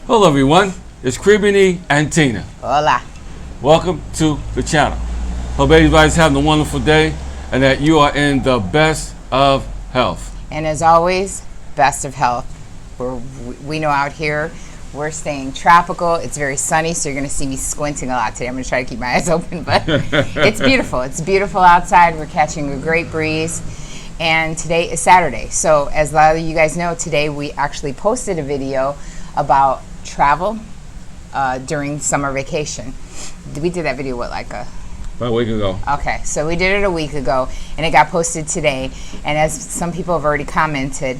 Hello everyone, it's Cribini and Tina. Hola. Welcome to the channel. Hope everybody's having a wonderful day and that you are in the best of health. And as always, best of health. We know out here we're staying tropical. It's very sunny, so you're going to see me squinting a lot today. I'm going to try to keep my eyes open, but it's beautiful. It's beautiful outside. We're catching a great breeze. And today is Saturday. So as a lot of you guys know, today we actually posted a video about travel during summer vacation. We did that video, about a week ago. Okay, so we did it a week ago, and it got posted today. And as some people have already commented,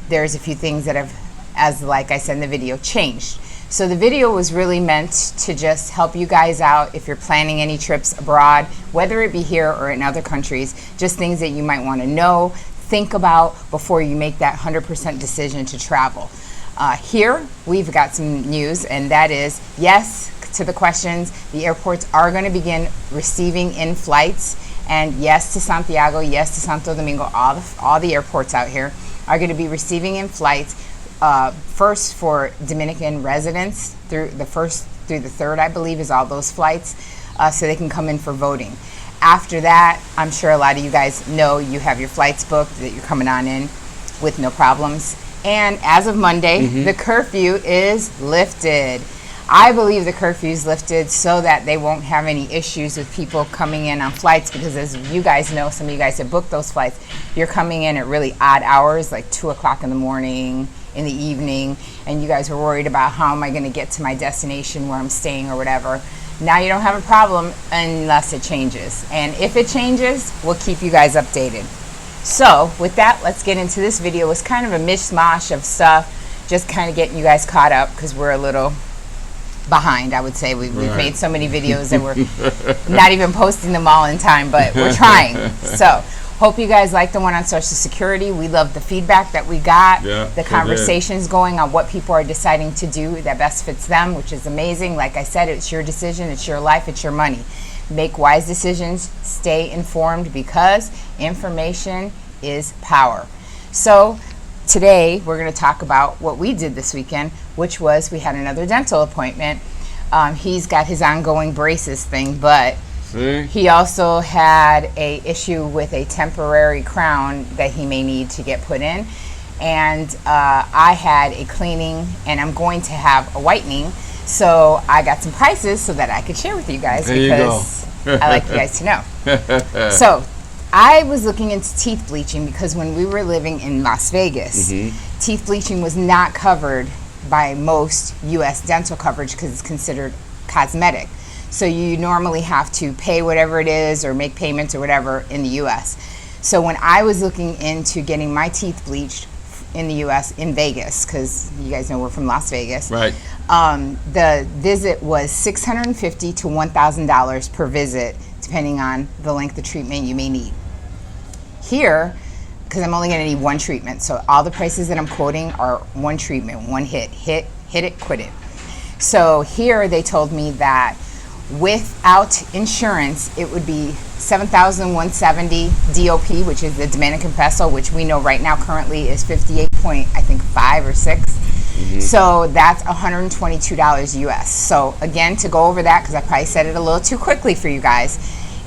there's a few things that have, like I said in the video, changed. So the video was really meant to just help you guys out if you're planning any trips abroad, whether it be here or in other countries, just things that you might want to know, think about before you make that 100% decision to travel. Here, we've got some news, and that is, yes, to the questions, the airports are going to begin receiving in flights, and yes to Santiago, yes to Santo Domingo, all the airports out here are going to be receiving in flights, first for Dominican residents through the 1st through the 3rd, I believe, is all those flights, so they can come in for voting. After that, I'm sure a lot of you guys know you have your flights booked, that you're coming on in with no problems. And as of Monday, the curfew is lifted. I believe the curfew is lifted so that they won't have any issues with people coming in on flights, because as you guys know, some of you guys have booked those flights, you're coming in at really odd hours, like 2 o'clock in the morning, in the evening, and you guys are worried about how am I going to get to my destination where I'm staying or whatever. Now you don't have a problem unless it changes. And if it changes, we'll keep you guys updated. So with that, let's get into this video. It's kind of a mishmash of stuff, just kind of getting you guys caught up because we're a little behind, I would say. We've made so many videos that we're not even posting them all in time, but we're trying. So hope you guys like the one on Social Security. We love the feedback that we got, the conversations going on what people are deciding to do that best fits them, which is amazing. Like I said, it's your decision, it's your life, it's your money. Make wise decisions, stay informed, because information is power. So today we're going to talk about what we did this weekend, which was we had another dental appointment. He's got his ongoing braces thing, but he also had a issue with a temporary crown that he may need to get put in. And I had a cleaning, and I'm going to have a whitening. So I got some prices so that I could share with you guys, because I like you guys to know. So I was looking into teeth bleaching because when we were living in Las Vegas, teeth bleaching was not covered by most U.S. dental coverage because it's considered cosmetic. So you normally have to pay whatever it is or make payments or whatever in the U.S. So when I was looking into getting my teeth bleached in the U.S. in Vegas, because you guys know we're from Las Vegas, right? The visit was $650 to $1,000 per visit, depending on the length of treatment you may need. Here, because I'm only going to need one treatment, so all the prices that I'm quoting are one treatment, one hit it, quit it. So here they told me that without insurance, it would be $7,170 DOP, which is the Dominican peso, which we know right now currently is 58.5 or 6. So that's $122 US. So again, to go over that, because I probably said it a little too quickly for you guys,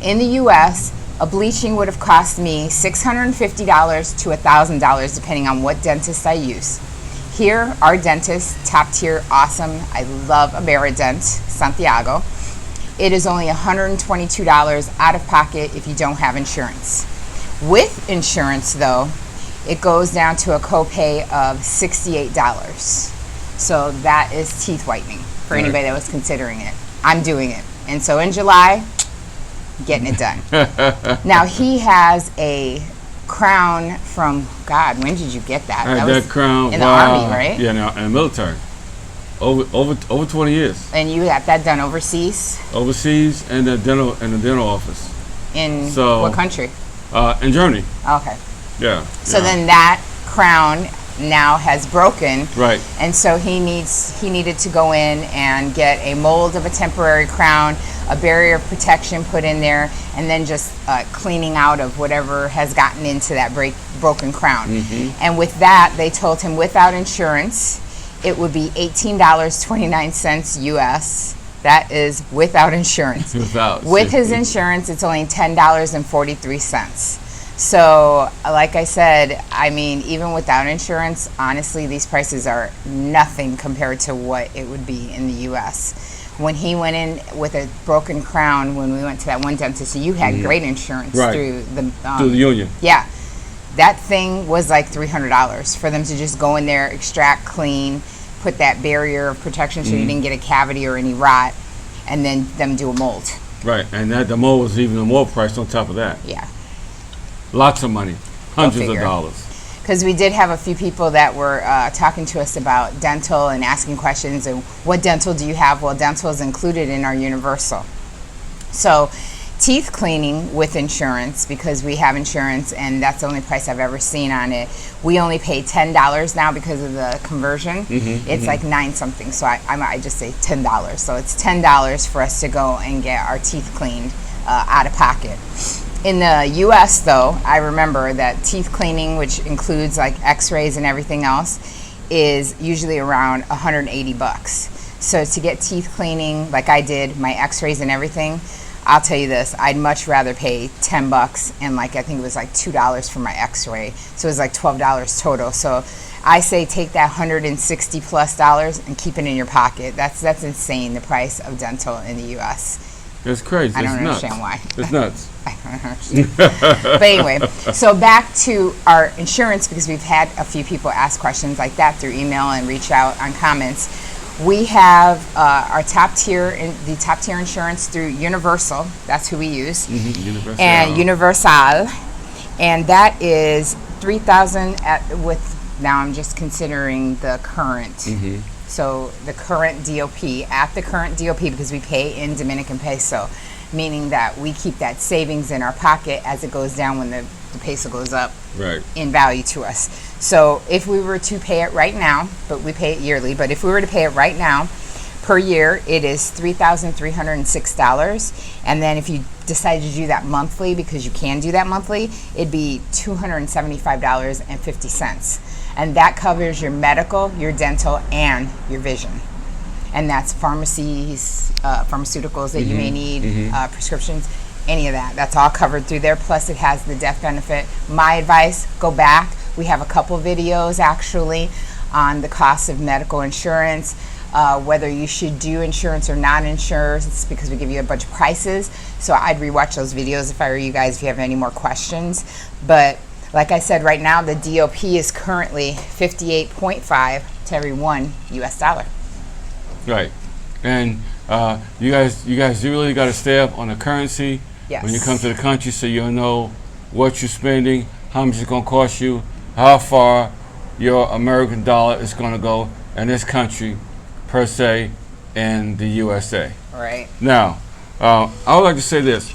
in the US, a bleaching would have cost me $650 to $1,000, depending on what dentist I use. Here, our dentist, top tier, awesome. I love Amerident, Santiago. It is only $122 out of pocket if you don't have insurance. With insurance, though, it goes down to a copay of $68. So that is teeth whitening for anybody that was considering it. I'm doing it. And so in July, getting it done. Now he has a crown from, God, when did you get that? That was crown in the Army, right? Yeah, in the military. Over 20 years. And you got that done overseas? Overseas, and the dental office. In what country? In Germany. Okay. Yeah. So then that crown now has broken. Right. And so he needed to go in and get a mold of a temporary crown, a barrier of protection put in there, and then just cleaning out of whatever has gotten into that broken crown. And with that, they told him without insurance, it would be $18.29 US. That is without insurance. With his insurance, it's only $10.43. So, like I said, I mean, even without insurance, honestly, these prices are nothing compared to what it would be in the U.S. When he went in with a broken crown, when we went to that one dentist, so you had great insurance through the union. Yeah, that thing was like $300 for them to just go in there, extract, clean, put that barrier of protection so you didn't get a cavity or any rot, and then them do a mold. Right, and that the mold was even more price on top of that. Yeah. Lots of money, hundreds of dollars. Because we did have a few people that were talking to us about dental and asking questions and what dental do you have? Well, dental is included in our universal. So teeth cleaning with insurance, because we have insurance and that's the only price I've ever seen on it. We only pay $10 now because of the conversion. It's like 9 something, so I just say $10. So it's $10 for us to go and get our teeth cleaned out of pocket. In the U.S., though, I remember that teeth cleaning, which includes like x-rays and everything else, is usually around $180. So to get teeth cleaning, like I did, my x-rays and everything, I'll tell you this, I'd much rather pay $10 and like I think it was like $2 for my x-ray. So it was like $12 total. So I say take that $160+ and keep it in your pocket. That's insane, the price of dental in the U.S. It's crazy. I don't understand why. It's nuts. I don't understand. But anyway, so back to our insurance, because we've had a few people ask questions like that through email and reach out on comments. We have our top tier insurance through Universal. That's who we use. Universal. And Universal, and that is $3,000 with. Now I'm just considering the current. So the current DOP, at the current DOP, because we pay in Dominican peso, meaning that we keep that savings in our pocket as it goes down when the peso goes up in value to us. So if we were to pay it right now, but we pay it yearly, but if we were to pay it right now, per year, it is $3,306. And then if you decide to do that monthly, because you can do that monthly, it'd be $275.50. And that covers your medical, your dental, and your vision. And that's pharmacies, pharmaceuticals that you may need, prescriptions, any of that. That's all covered through there. Plus it has the death benefit. My advice, go back. We have a couple videos actually on the cost of medical insurance, whether you should do insurance or not insurance. It's because we give you a bunch of prices. So I'd rewatch those videos if I were you guys, if you have any more questions. But like I said, right now the DOP is currently 58.5 to every $1 US. Right, and you guys really got to stay up on the currency when you come to the country, so you'll know what you're spending, how much it's going to cost you, how far your American dollar is going to go in this country, per se, in the USA. Right. Now, I would like to say this.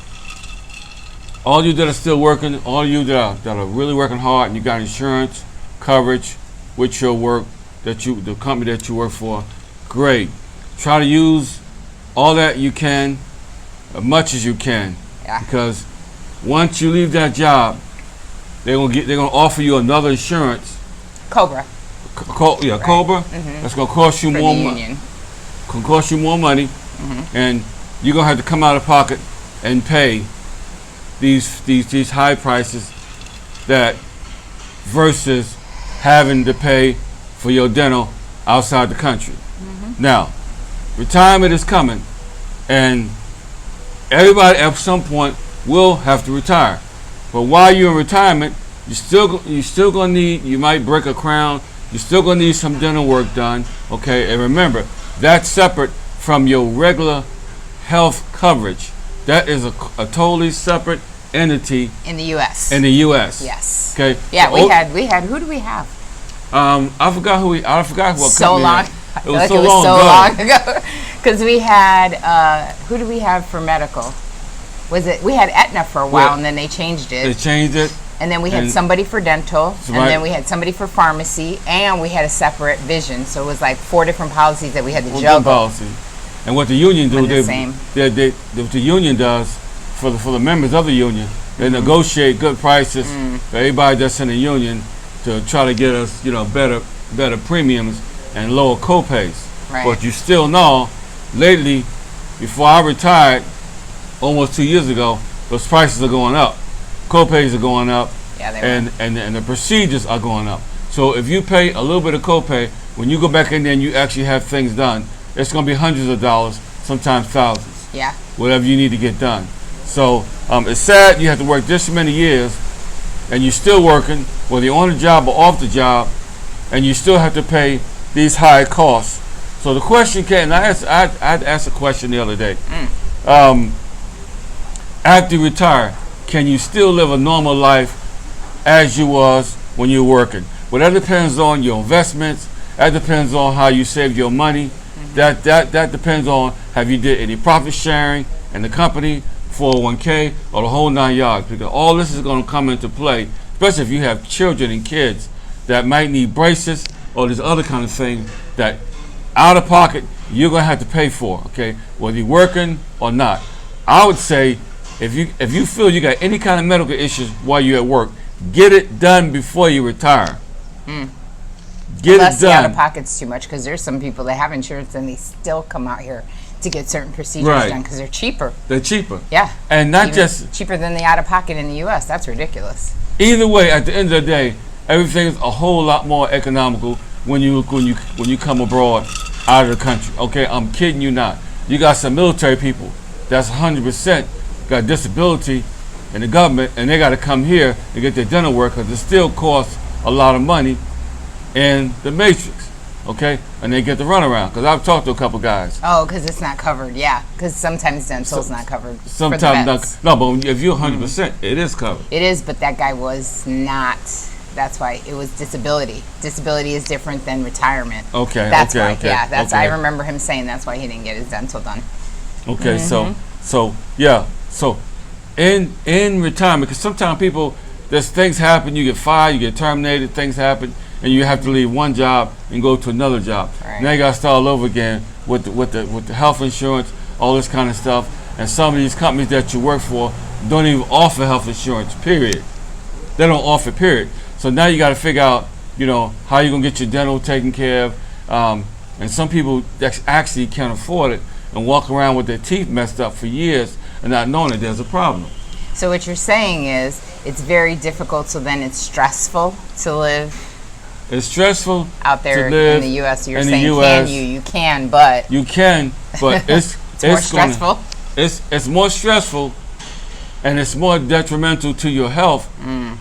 All you that are still working, all you that are really working hard, and you got insurance coverage with your work, the company that you work for, great. Try to use all that you can, as much as you can, because once you leave that job, they're gonna offer you another insurance. Cobra. Cobra. That's gonna cost you more money. Can cost you more money, and you're gonna have to come out of pocket and pay these high prices, that versus having to pay for your dental outside the country. Now, retirement is coming, and everybody at some point will have to retire. But while you're in retirement, you still gonna need. You might break a crown. You're still gonna need some dental work done. Okay, and remember, that's separate from your regular health coverage. That is a totally separate entity in the U.S. In the U.S. Yes. Okay. Yeah, we had. Who do we have? I forgot what so company. Long. It was so long ago. Because we had. Who do we have for medical? We had Aetna for a while, and then they changed it. They changed it. And then we had somebody for dental, and then we had somebody for pharmacy, and we had a separate vision. So it was like 4 different policies that we had to juggle. Policy. And what the union do, what the union does for the members of the union, they negotiate good prices for everybody that's in the union to try to get us, better premiums and lower co-pays. Right. But you still know, lately, before I retired, almost 2 years ago, those prices are going up. Co-pays are going up, Yeah, they and the procedures are going up. So if you pay a little bit of copay, when you go back in there and you actually have things done, it's going to be hundreds of dollars, sometimes thousands. Yeah. Whatever you need to get done. So it's sad you have to work this many years, and you're still working, whether you're on the job or off the job, and you still have to pay these high costs. So the question came, and I asked a question the other day. After you retire, can you still live a normal life as you was when you're working? Well, that depends on your investments. That depends on how you save your money. That depends on have you did any profit sharing in the company, 401k, or the whole 9 yards. Because all this is going to come into play, especially if you have children and kids that might need braces or this other kind of thing that out of pocket you're going to have to pay for. Okay, whether you're working or not. I would say if you feel you got any kind of medical issues while you're at work, get it done before you retire. Get Unless it the done. out of pocket's too much, because there's some people that have insurance and they still come out here to get certain procedures Right. done because they're cheaper. They're cheaper. Yeah. And not Even just cheaper than the out of pocket in the U.S. That's ridiculous. either way. At the end of the day, everything is a whole lot more economical when you come abroad out of the country. Okay, I'm kidding you not. You got some military people that's 100% got disability in the government, and they got to come here to get their dental work because it still costs a lot of money in the matrix. Okay, and they get the runaround because I've talked to a couple guys. Oh, because it's not covered. Yeah, because sometimes dental's not covered. Sometimes for the not. vets. No, but if you're 100%, it is covered. It is, but that guy was not. That's why it was disability. Disability is different than retirement. Okay. That's okay. why. Okay. Yeah, that's. okay. I remember him saying that's why he didn't get his dental done. Okay, so yeah, so in retirement, because sometimes people, there's things happen, you get fired, you get terminated, things happen, and you have to leave one job and go to another job. Right. Now you got to start all over again with the health insurance, all this kind of stuff, and some of these companies that you work for don't even offer health insurance. Period. They don't offer. Period. So now you got to figure out, how you're gonna get your dental taken care of, and some people that actually can't afford it and walk around with their teeth messed up for years and not knowing that there's a problem. So what you're saying is it's very difficult. So then it's stressful to live It's stressful out there to live in the U.S. You're in the saying US. you can, but You can, but it's more gonna- stressful. It's more stressful, and it's more detrimental to your health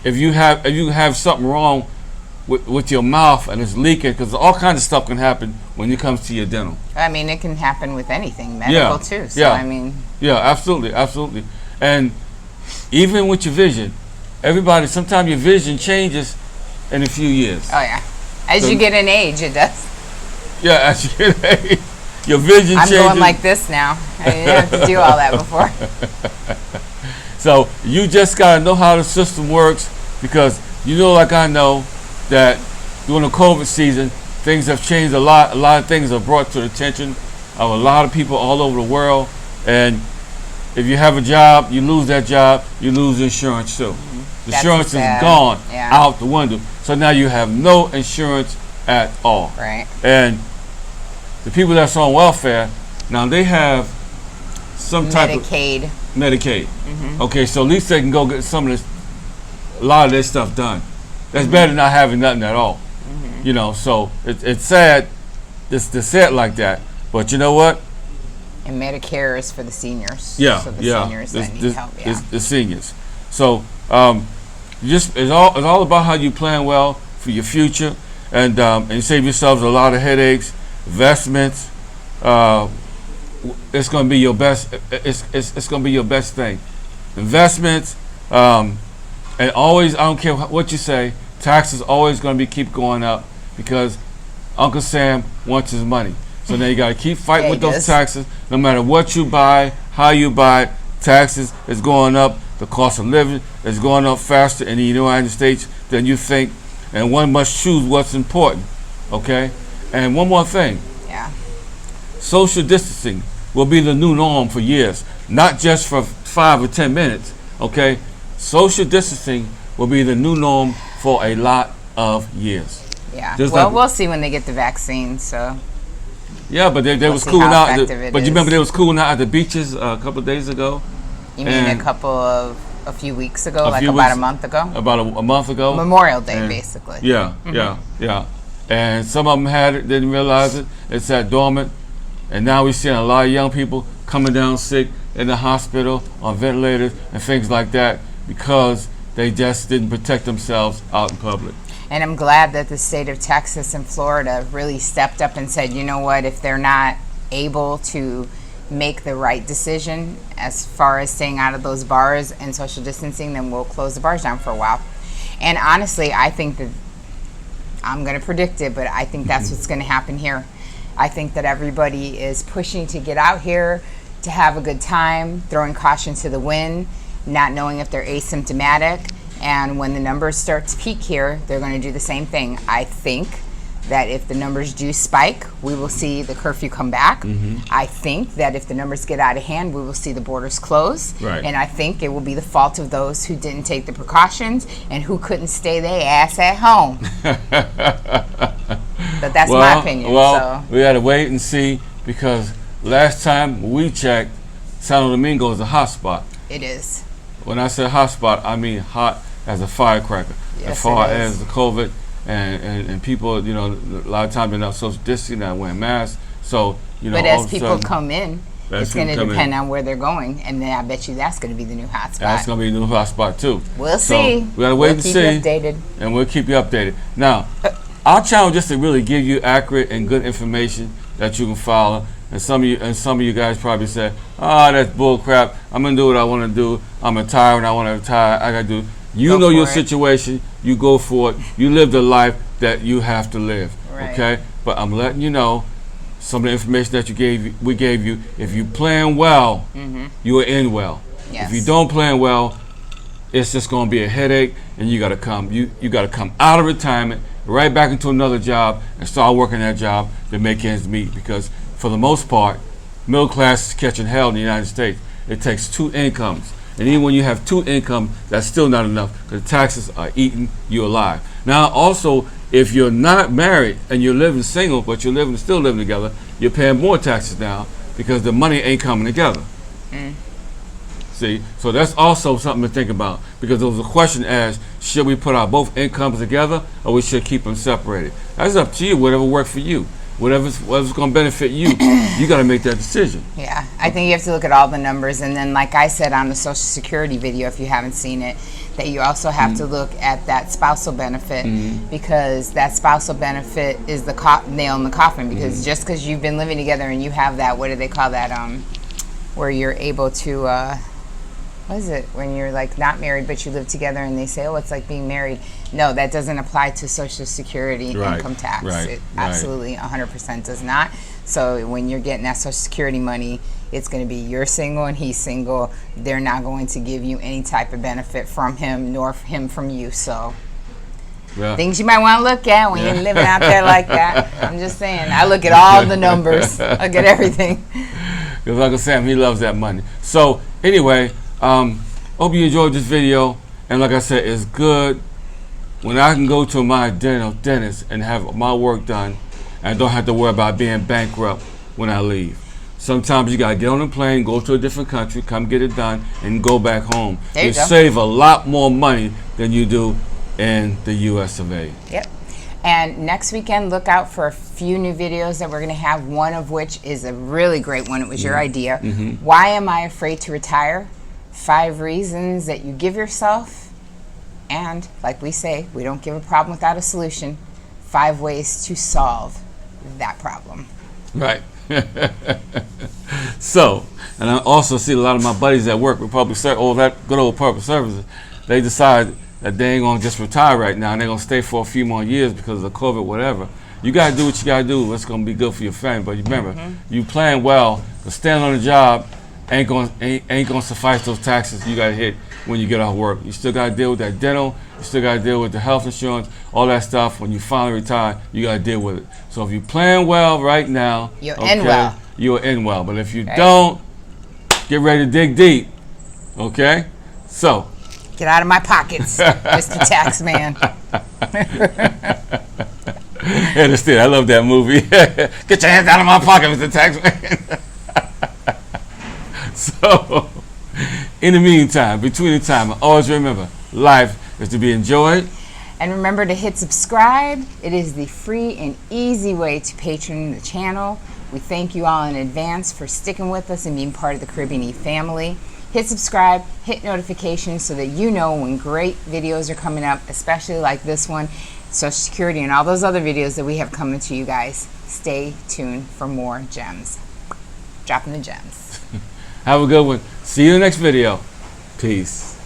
if you have something wrong with your mouth and it's leaking, because all kinds of stuff can happen when it comes to your dental. I mean, it can happen with anything, medical too. So yeah. I mean, Yeah, absolutely. And even with your vision, sometimes your vision changes in a few years. oh yeah, as you get in age, it does. Yeah, as you get age, your vision I'm changes. going like this now. I didn't have to do all that before. So you just gotta know how the system works, because like I know that during the COVID season, things have changed a lot. A lot of things are brought to the attention of a lot of people all over the world. And if you have a job, you lose that job, you lose insurance too. The That's insurance is sad. gone Yeah. out the window. So now you have no insurance at all. Right. And the people that's on welfare, now they have some type of Medicaid. Medicaid. Okay, so at least they can go get a lot of this stuff done. That's better than not having nothing at all. So it's sad to say it like that. But you know what? And Medicare is for the seniors. Yeah, So the yeah. seniors that need help. Yeah. It's the seniors. So it's all about how you plan well for your future, and save yourselves a lot of headaches, investments. It's going to be your best. It's going to be your best thing. Investments, and always, I don't care what you say, taxes always going to keep going up, because Uncle Sam wants his money. So now you got to keep fighting Yeah, with he those does. taxes. No matter what you buy, how you buy it, taxes is going up. The cost of living is going up faster in the United States than you think, and one must choose what's important. Okay, and one more thing. Yeah. Social distancing will be the new norm for years, not just for 5 or 10 minutes. Okay, social distancing will be the new norm for a lot of years. Yeah. Just Well, like, we'll see when they get the vaccine. So. yeah, but they We'll was see cooling how out. effective it But you is. remember they was cooling out at the beaches a couple of days ago. You mean a few weeks ago, like few about weeks- a month ago? About a month ago. Memorial Day, And- basically. Yeah, yeah. And some of them had it, didn't realize it. It sat dormant. And now we're seeing a lot of young people coming down sick in the hospital on ventilators and things like that because they just didn't protect themselves out in public. And I'm glad that the state of Texas and Florida really stepped up and said, you know what, if they're not able to make the right decision as far as staying out of those bars and social distancing, then we'll close the bars down for a while. And honestly, I think that, I'm going to predict it, but I think that's what's going to happen here. I think that everybody is pushing to get out here, to have a good time, throwing caution to the wind, not knowing if they're asymptomatic. And when the numbers start to peak here, they're going to do the same thing. I think that if the numbers do spike, we will see the curfew come back. I think that if the numbers get out of hand, we will see the borders close. Right. And I think it will be the fault of those who didn't take the precautions and who couldn't stay their ass at home. But that's my opinion. Well, So we got to wait and see because last time we checked, Santo Domingo is a hot spot. it is. When I say hot spot, I mean hot as a firecracker. Yes, as far it is. as the COVID and people, you know, a lot of times they're not social distancing, not wearing masks. So, you know, But all as of a people sudden, come in, as it's going to people come depend in. on where they're going. And then I bet you that's going to be the new hot spot. that's going to be a new hot spot too. We'll So see. we got to wait We'll and keep see. you updated. And we'll keep you updated. Now, our channel just to really give you accurate and good information that you can follow. And some of you guys probably say, "Oh, that's bull crap. I'm gonna do what I want to do. I'm retired and I want to retire. I gotta do." You Go know your for it. situation. You go for it. You live the life that you have to live. Right. Okay. But I'm letting you know some of the information that we gave you. If you plan well, you are in well. Yes. If you don't plan well, it's just going to be a headache, and you got to come. You got to come out of retirement, right back into another job, and start working that job to make ends meet. Because for the most part, middle class is catching hell in the United States. It takes 2 incomes, and even when you have 2 incomes, that's still not enough because the taxes are eating you alive. Now, also, if you're not married and you're living single, but you're still living together, you're paying more taxes now because the money ain't coming together. See, so that's also something to think about because there was a question asked, should we put our both incomes together or we should keep them separated? That's up to you, whatever works for you. Whatever's going to benefit you, you got to make that decision. Yeah, I think you have to look at all the numbers. And then, like I said on the Social Security video, if you haven't seen it, that you also have to look at that spousal benefit because that spousal benefit is the nail in the coffin. Because just because you've been living together and you have that, what do they call that? Where you're able to, what is it? When you're like not married but you live together and they say, oh, it's like being married. No, that doesn't apply to Social Security income tax. It absolutely 100% does not. So when you're getting that Social Security money, it's going to be you're single and he's single. They're not going to give you any type of benefit from him nor him from you. So things you might want to look at when you're living out there like that. I'm just saying. I look at all the numbers. I look at everything. Because Uncle Sam, he loves that money. So anyway, hope you enjoyed this video. And like I said, it's good when I can go to my dentist and have my work done and don't have to worry about being bankrupt when I leave. Sometimes you got to get on a plane, go to a different country, come get it done, and go back home. There you go. Save a lot more money than you do in the U.S. of A. Yep. And next weekend, look out for a few new videos that we're going to have, one of which is a really great one. It was your idea. Why am I afraid to retire? 5 reasons that you give yourself. And like we say, we don't give a problem without a solution. 5 ways to solve that problem. Right. So, and I also see a lot of my buddies at work, that good old public services, they decide that they ain't gonna just retire right now and they're gonna stay for a few more years because of the COVID, whatever. You gotta do what you gotta do. What's gonna be good for your family. But remember, you plan well, but staying on the job ain't gonna suffice those taxes you gotta hit when you get off work. You still gotta deal with that dental, you still gotta deal with the health insurance, all that stuff. When you finally retire, you gotta deal with it. So if you plan well right now, You're in well. You're in well. But if you don't, get ready to dig deep. Okay? So Get out of my pockets, Mr. Tax Man. Understand? I love that movie. Get your hands out of my pocket, Mr. Taxman. So, in the meantime, between the time, always remember, life is to be enjoyed. And remember to hit subscribe. It is the free and easy way to patron the channel. We thank you all in advance for sticking with us and being part of the Caribbean Eve family. Hit subscribe, hit notifications so that you know when great videos are coming up, especially like this one, Social Security, and all those other videos that we have coming to you guys. Stay tuned for more gems. Dropping the gems. Have a good one. See you in the next video. Peace.